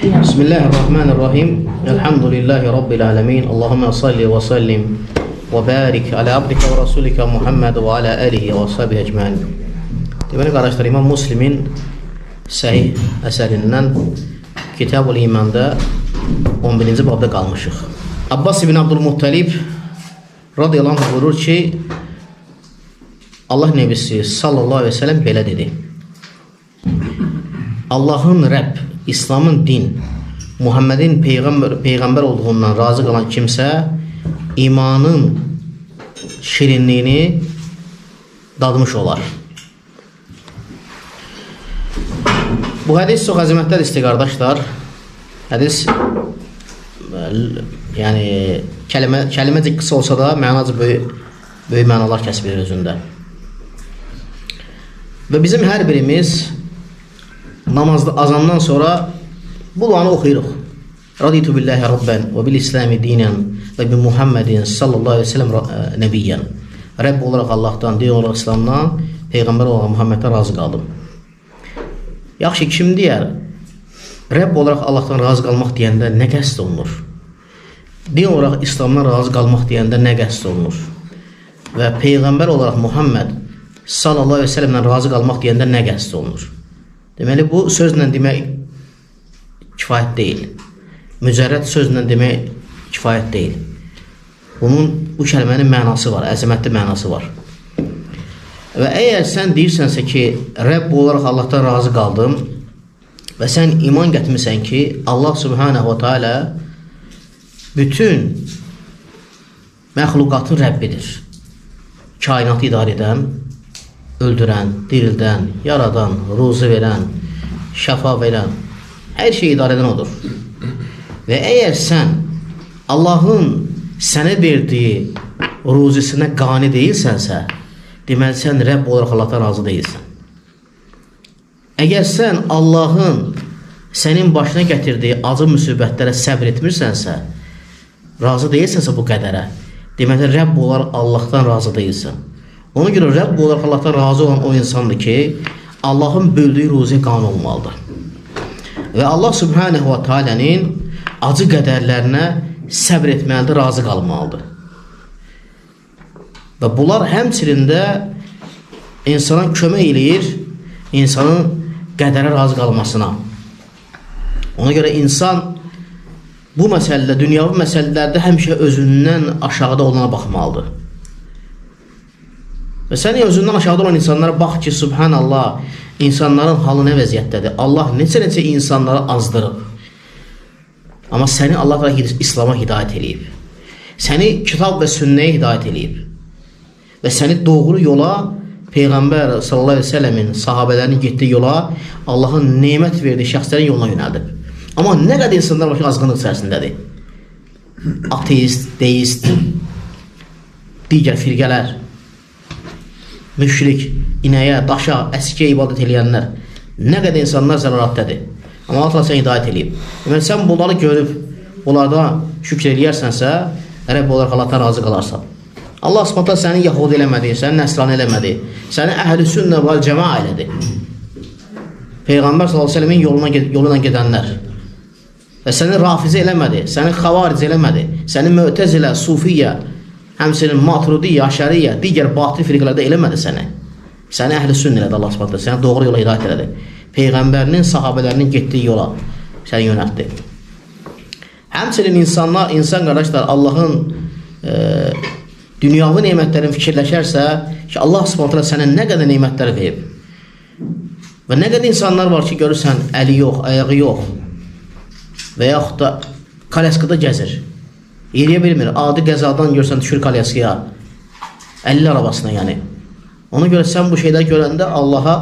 Bismillahirrahmanirrahim. Elhamdülillahi Rabbil alemin. Allahümme salli ve sallim ve barik ala abdika ve rasulika Muhammed ve ala alihi ve sahbihi ecmaîn. Deməli qardaşlar, İmam Müslimin səhih əsərindən Kitab-ül İmanda 11-ci babda qalmışıq. Abbas ibn Abdülmuttalib radiyallahu anh buyurur ki, Allah Nebisi sallallahu aleyhi ve sellem belə dedi: Allahın Rəbb, İslamın din, Muhammedin peyğəmbər olduğundan razı qalan kimsə imanın şirinliyini dadmış olar. Bu hədis çox əzəmətlər istəyir qardaşlar. Hədis yəni kəliməcik qısa olsa da mənacı böyük mənalar kəsb edir özündə. Və bizim hər birimiz namazda azandan sonra bu duanı oxuyuruq. Raditu billahi rabban və bil islami dinen və bi Muhammedin sallallahu aleyhi ve sellem nebiyyən. Rəbb olaraq Allahdan, din olaraq İslamdan, Peyğəmbər olaraq Muhammeddən razı qaldım. Yaxşı, kim deyər? Rəbb olaraq Allahdan razı qalmaq deyəndə nə qəsd olunur? Din olaraq İslamdan razı qalmaq deyəndə nə qəsd olunur? Və Peyğəmbər olaraq Muhammed sallallahu aleyhi ve sellemdən razı qalmaq deyəndə nə qəsd olunur? Deməli, bu sözlə demək kifayət deyil. Mücərrəd sözlə demək kifayət deyil. Bu kəlmənin mənası var, əzəmətli mənası var. Və əgər sən deyirsənsə ki, Rəbb olaraq Allahdan razı qaldım və sən iman gətirmirsən ki, Allah subhanahu wa ta'ala bütün məxluqatın Rəbbidir. Kainatı idarə edən, öldürən, dirildən, yaradan, ruzu verən, şəfa verən, hər şeyi idarə edən odur. Və əgər sən Allahın sənə verdiyi ruzisinə qani deyilsənsə, deməli sən Rəbb olaraq Allahdan razı deyilsən. Əgər sən Allahın sənin başına gətirdiyi acı müsibətlərə səbr etmirsənsə, razı deyilsənsə bu qədərə, deməli Rəbb olaraq Allahdan razı deyilsən. Ona görə Rəbb olaraq Allahdan razı olan o insandır ki, Allahın böldüyü ruziyə qane olmalıdır. Və Allah subhanahu wa ta'alənin acı qədərlərinə səbr etməlidir, razı qalmalıdır. Və bunlar həmçinin insana kömək eləyir, insanın qədərə razı qalmasına. Ona görə insan bu məsələdə, dünyavi məsələlərdə həmişə özündən aşağıda olana baxmalıdır. Və sən özündən aşağıda olan insanlara bax ki, subhanallah, insanların halı nə vəziyyətdədir. Allah neçə insanları azdırıb. Amma səni Allah da İslam'a hidayət eləyib. Səni kitab və sünnəyə hidayət eləyib. Və səni doğru yola, Peyğəmbər sallallahu aleyhi ve sellemin sahabələrinin getdiyi yola, Allahın nemət verdiyi şəxslərin yoluna yönəldib. Amma nə qədər insanlar var ki, azğınlıq içərisindədir. Ateist, deist, digər firqələr, müşrik, inəyə, daşa, əskiyə ibadət eləyənlər, nə qədər insanlar zəlalatdədir. Amma Allah səni hidayət eləyib. Deməli, sən bunları görüb, bunlarda şükür eləyərsənsə, Rəbb olaraq Allahdan razı qalarsan. Allah subhanallah səni Yahudi eləmədi, səni Nəsrani eləmədi, səni Əhl-i Sünnə və Cəma elədi. Peyğəmbər sallallahu aleyhi ve sellemin yoluna gedənlər. Və səni Rafizə eləmədi, səni Xavaric eləmədi, səni Mü'təzilə, Sufiyyə, həmçinin Maturidiyyə, Əşəriyyə, digər batıl firqələrdə eləmədi səni. Səni Əhl-i Sünnə elədi Allah subhanallah, səni doğru yola hidayət elədi. Peyğəmbərinin, sahabələrinin getdiyi yola səni yönəltdi. Həmçinin insan qardaşlar, Allahın dünyavi nemətlərini fikirləşərsə ki, Allah subhanallah sənə nə qədər nemətlər verib. Və nə qədər insanlar var ki, görürsən, əli yox, ayağı yox və yaxud da kalyaskada gəzir. Yeriyə bilmir, adi qəzadan görsən düşür kalyaskaya, 50 arabasına yəni. Ona görə sən bu şeyləri görəndə Allaha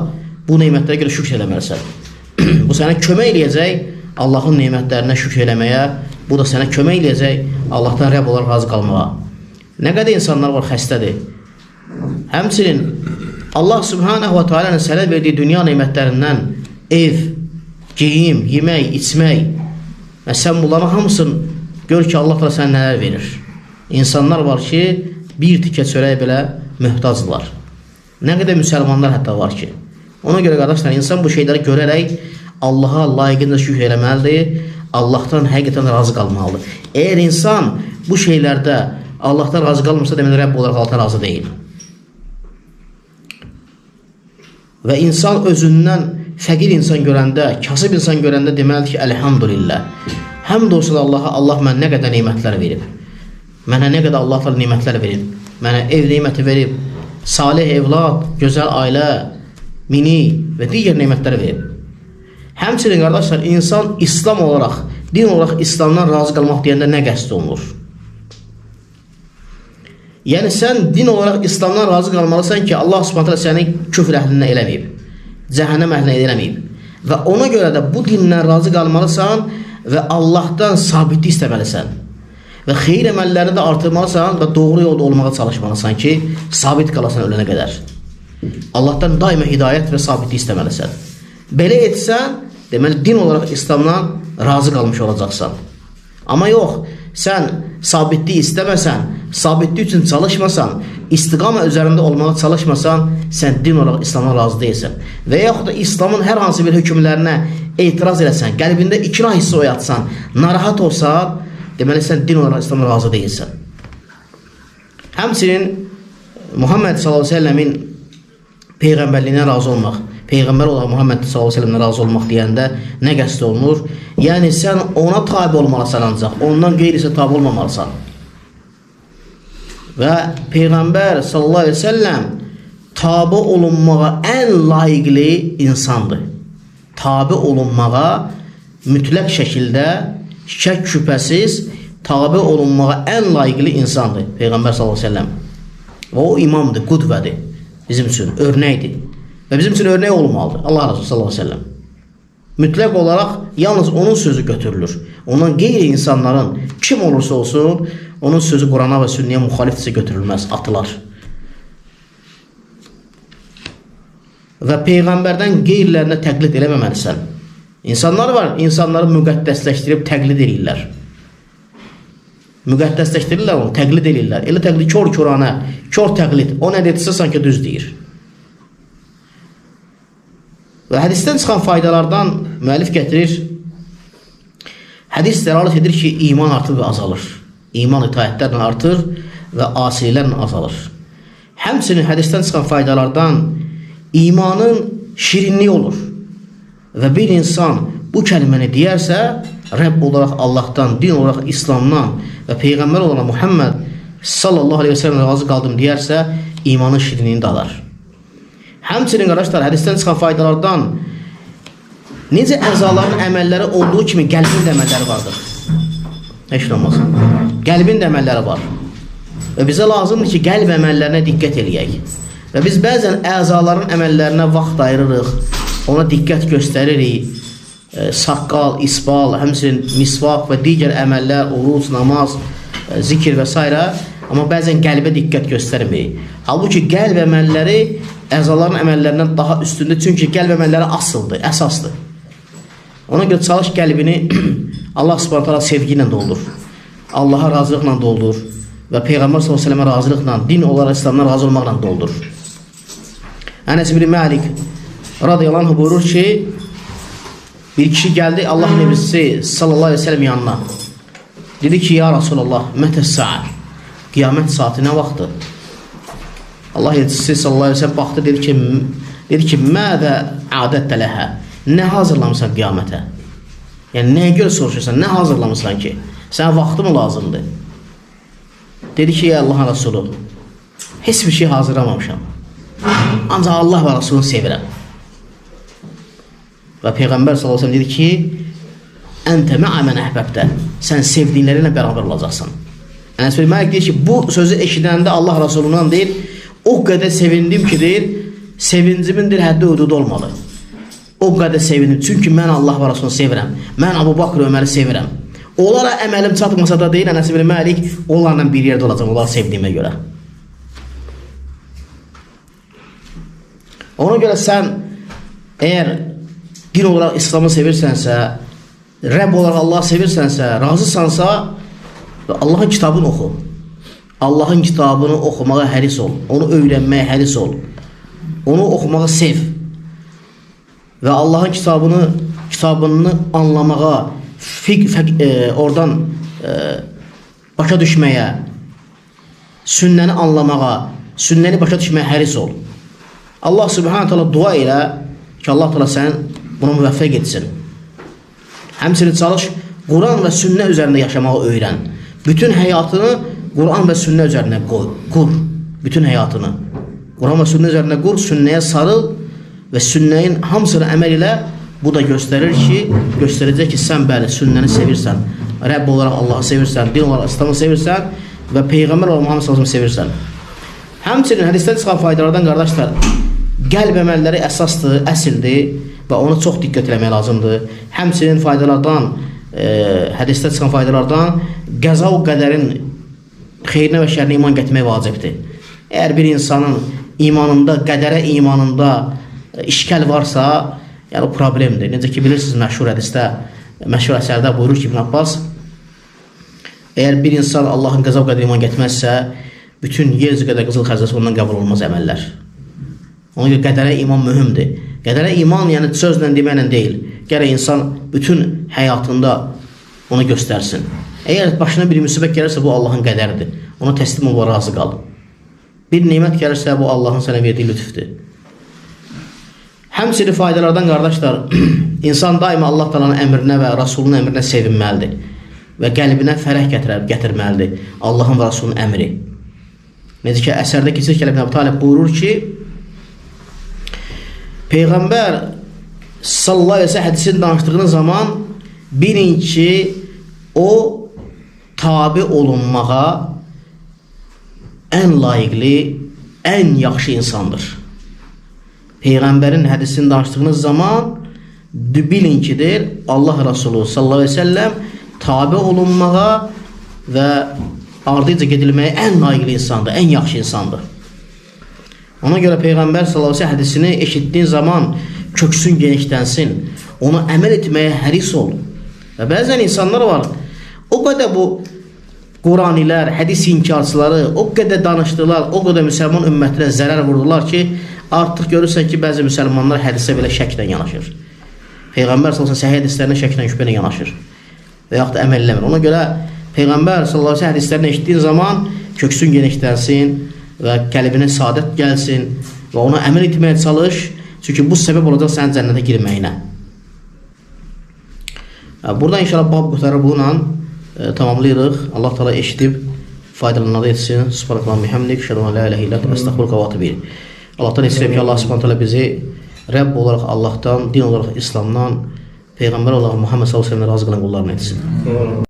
bu nemətlərə görə şükür eləməlisən. Bu sənə kömək eləyəcək Allahın nemətlərinə şükür eləməyə, bu da sənə kömək eləyəcək Allahdan Rəbb olaraq razı qalmağa. Nə qədər insanlar var xəstədir. Həmçinin Allah subhanahu wa ta'alənin sənə verdiyi dünya nemətlərindən ev, geyim, yemək, içmək və sən bunların hamısını gör ki, Allah da sənə nələr verir. İnsanlar var ki, bir tikə çörək belə möhtacdırlar. Nə qədər müsəlmanlar hətta var ki. Ona görə qardaşlar, insan bu şeyləri görərək Allaha layiqincə şükür eləməlidir, Allahdan həqiqətən razı qalmalıdır. Əgər insan bu şeylərdə Allahdan razı qalmırsa, deməli Rəbb olaraq Allahdan razı deyil. Və insan özündən fəqir insan görəndə, kasıb insan görəndə deməlidir ki, əlhamdülillah. Həmd olsun Allaha, Allah mənə nə qədər nemətlər verib. Mənə nə qədər Allah təala nemətlər verib. Mənə ev neməti verib, salih evlad, gözəl ailə, mini və digər nemətlər verib. Həmçinin qardaşlar, insan İslam olaraq, din olaraq İslamdan razı qalmaq deyəndə nə qəsd olunur? Yəni sən din olaraq İslamdan razı qalmalısan ki, Allah Subhanahu taala səni küfr əhlindən eləməyib, cəhənnəm əhlindən eləməyib. Və ona görə də bu dindən razı qalmalısan və Allahdan sabitlik istəməlisən. Və xeyir əməllərini də artırmalısan və doğru yolda olmağa çalışmalısan ki, sabit qalasan ölənə qədər. Allahdan daima hidayət və sabitlik istəməlisən. Belə etsən, deməli din olaraq İslamdan razı qalmış olacaqsan. Amma yox, sən sabitlik istəməsən, sabitlik üçün çalışmasan, istiqamə üzərində olmağa çalışmasan, sən din olaraq İslamdan razı deyilsən. Və yaxud da İslamın hər hansı bir hökmlərinə etiraz eləsən, qəlbində ikrah hissi oyatsan, narahat olsan, deməli sən din olaraq İslamdan razı deyilsən. Həmçinin Muhammed sallallahu əleyhi və səlləmin peyğəmbərliyinə razı olmaq, Peyğəmbər olan Muhammed sallallahu əleyhi və səlləmə razı olmaq deyəndə nə qəsd olunur? Yəni sən ona tabe olmalısan ancaq, ondan qeyrisə tabe olmamalısan. Və Peyğəmbər sallallahu əleyhi və səlləm tabe olunmağa ən layiqli insandır. Tabe olunmağa mütləq şəkildə şək şübhəsiz tabe olunmağa ən layiqli insandır Peyğəmbər sallallahu əleyhi və səlləm. Və o imamdır, qudvədir bizim üçün, örnəkdir. Və bizim üçün örnek olmalıdır Allah Resulü sallallahu aleyhi ve sellem. Mütləq olaraq yalnız onun sözü götürülür. Ondan qeyri insanların kim olursa olsun, onun sözü Qurana və sünniyə müxalifdirsə götürülməz, atılar. Və Peyğəmbərdən qeyrilərinə təqlid eləməməlisən. İnsanlar var, insanları müqəddəsləşdirib təqlid edirlər. Müqəddəsləşdirirlər onu, təqlid edirlər. Elə təqlid, kör-körana, kör təqlid. O nə dedirsə sanki düz deyir. Və hədisdən çıxan faydalardan müəllif gətirir. Hədis dəlalət edir ki, iman artır və azalır. İman itaətlərlə artır və asilərlə azalır. Həmçinin hədisdən çıxan faydalardan imanın şirinliyi olur. Və bir insan bu kəlməni deyərsə, Rəbb olaraq Allahdan, din olaraq İslamdan və Peyğəmbər olan Muhammed sallallahu aleyhi ve sellem razı qaldım deyərsə, imanın şirinliyini də alar. Həmçinin qardaşlar, hədisdən çıxan faydalardan necə əzaların əməlləri olduğu kimi qəlbin də əməlləri vardır. Heç olmaz. Qəlbin də əməlləri var. Və bizə lazımdır ki, qəlb əməllərinə diqqət eləyək. Və biz bəzən əzaların əməllərinə vaxt ayırırıq, ona diqqət göstəririk. Saqqal, isbal, həmçinin misvaq və digər əməllər, oruc, namaz, zikir və s. Amma bəzən qəlbə diqqət göstərmirik. Halbuki qəlb əməlləri əzaların əməllərindən daha üstündür. Çünki qəlb əməlləri asıldır, əsasdır. Ona görə çalış qəlbini Allah Subhanahu taala sevgi ilə doldur. Allaha razılıqla doldur. Və Peyğəmbər sallallahu əleyhi və səlləmə razılıqla, din olaraq İslamdan razı olmaqla doldur. Ənəs ibn Məlik radiyallahu anh buyurur ki, bir kişi gəldi Allah Nəbisi sallallahu aleyhi ve sellem yanına. Dedi ki, ya Resulallah, mətəs-səə, qiyamət saati nə vaxtdır? Allah Nəbisi sallallahu aleyhi ve sellem baxdı, dedi ki, mədə adətdə ləhə, nə hazırlamısan qiyamətə? Yəni, nəyə görə soruşursan, nə hazırlamısan ki? Sənə vaxtı mı lazımdır? Dedi ki, ya Allahın Resulü, heç bir şey hazırlamamışam. Ancaq Allah və Resulünü sevirəm. Və Peyğəmbər sallallahu aleyhi ve sellem dedi ki, əntə mə'ə mən əhbəbdə, sən sevdiyinlərinlə bərabər olacaqsan. Ənəs ibn Məlik deyir ki, bu sözü eşidəndə Allah Resulundan deyir, o qədər sevindim ki, deyir, sevincimin həddi hüdudu olmadı. O qədər sevindim, çünki mən Allah və Resulunu sevirəm. Mən Əbu Bakr Öməri sevirəm. Onlara əməlim çatmasa da deyir, Ənəs ibn Məlik, onlarla bir yerdə olacaq, onları sevdiyimə görə. Ona görə sən, əgər din olaraq İslamı sevirsənsə, Rəbb olaraq Allah sevirsənsə, razısansa, Allahın kitabını oxu. Allahın kitabını oxumağa həris ol. Onu öyrənməyə həris ol. Onu oxumağı sev. Və Allahın kitabını kitabını anlamağa, oradan başa düşməyə, sünnəni anlamağa, sünnəni başa düşməyə həris ol. Allah subhanahu ta'ala dua elə ki, Allah ta'ala sən buna müvəffəq etsin. Həmçinin çalış, Quran və sünnə üzərində yaşamağı öyrən. Bütün həyatını Quran və sünnə üzərində qur. Bütün həyatını Quran və sünnə üzərində qur, sünnəyə sarıl və sünnəyin hamısını əməl ilə. Bu da göstərəcək ki, sən bəli, sünnəni sevirsən. Rəbb olaraq Allahı sevirsən, din olaraq İslamı sevirsən və Peyğəmbər olaraq Muhammed sallallahu əleyhi və səlləm sevirsən. Həmçinin hədisdən çıxan faydalardan qardaşlar, qəlb əməlləri əsasdır, əsildir və ona çox diqqət etmək lazımdır. Həmçinin faydalardan, hədisdən çıxan faydalardan qəza və qədərin xeyrinə və şərrinə iman gətirmək vacibdir. Əgər bir insanın imanında, qədərə imanında işkəl varsa, yəni problemdir. Necə ki, bilirsiniz, məşhur hədisdə, məşhur əsərdə buyurur ki, İbn Abbas, əgər bir insan Allahın qəza və qədərə iman gətirməzsə, bütün yer üzü qədər qızıl xəzinəsi ondan qəbul olmaz əməllər. Ona görə qədərə iman mühümdür. Qədərə iman yəni sözlə deməklə deyil. Gərək insan bütün həyatında onu göstərsin. Əgər başına bir müsibət gəlirsə, bu Allahın qədəridir. Ona təslim ol və razı qal. Bir nemət gəlirsə, bu Allahın sənə verdiyi lütfdür. Həmçinin faydalardan qardaşlar, insan daima Allah Taala'nın əmrinə və Rasulunun əmrinə sevinməlidir və qəlbinə fərəh gətirməlidir Allahın və Rasulunun əmri. Necə ki, əsərdə keçir ki, İbn Əbi Talib buyurur ki, Peyğəmbər sallallahu əleyhi və səlləm hədisini danışdığınız zaman bilin ki, o tabi olunmağa ən layiqli, ən yaxşı insandır. Peyğəmbərin hədisini danışdığınız zaman bilin ki, Allah Resulü sallallahu əleyhi və səlləm tabi olunmağa və ardıca gedilməyə ən layiqli insandır, ən yaxşı insandır. Ona görə Peyğəmbər sallallahu əleyhi və səlləm hədisini eşitdiyin zaman köksün genişlənsin, onu əməl etməyə həris ol. Və bəzən insanlar var, o qədər bu Quranilər, hədis inkarçıları o qədər danışdılar, o qədər müsəlman ümmətinə zərər vurdular ki, artıq görürsən ki, bəzi müsəlmanlar hədisə belə şəklə yanaşır. Peyğəmbər sallallahu əleyhi və səlləm hədislərinə şəklə şübhə yanaşır və yaxud da əməl eləmir. Ona görə Peyğəmbər sallallahu əleyhi və səlləm hədislərini eşitdiyin zaman köksün genişlənsin və qəlbinə saadət gəlsin və ona əməl etməyə çalış. Çünki bu səbəb olacaq sənin cənnətə girməyinə. Burada inşallah bab qurtarır bununla tamamlayırıq. Allah Teala eşidib faydalananlar etsin. Subhanallah bihamdik, şəhadu an la ilahe illə ente, estağfiruka və etûbü ilayk. Allah'tan istəyirəm ki, Allah Subhanahu Teala bizi Rəbb olaraq Allah'tan, din olaraq İslamdan, Peyğəmbər olaraq Muhammed sallallahu əleyhi və səlləm razı qalan qullarına etsin.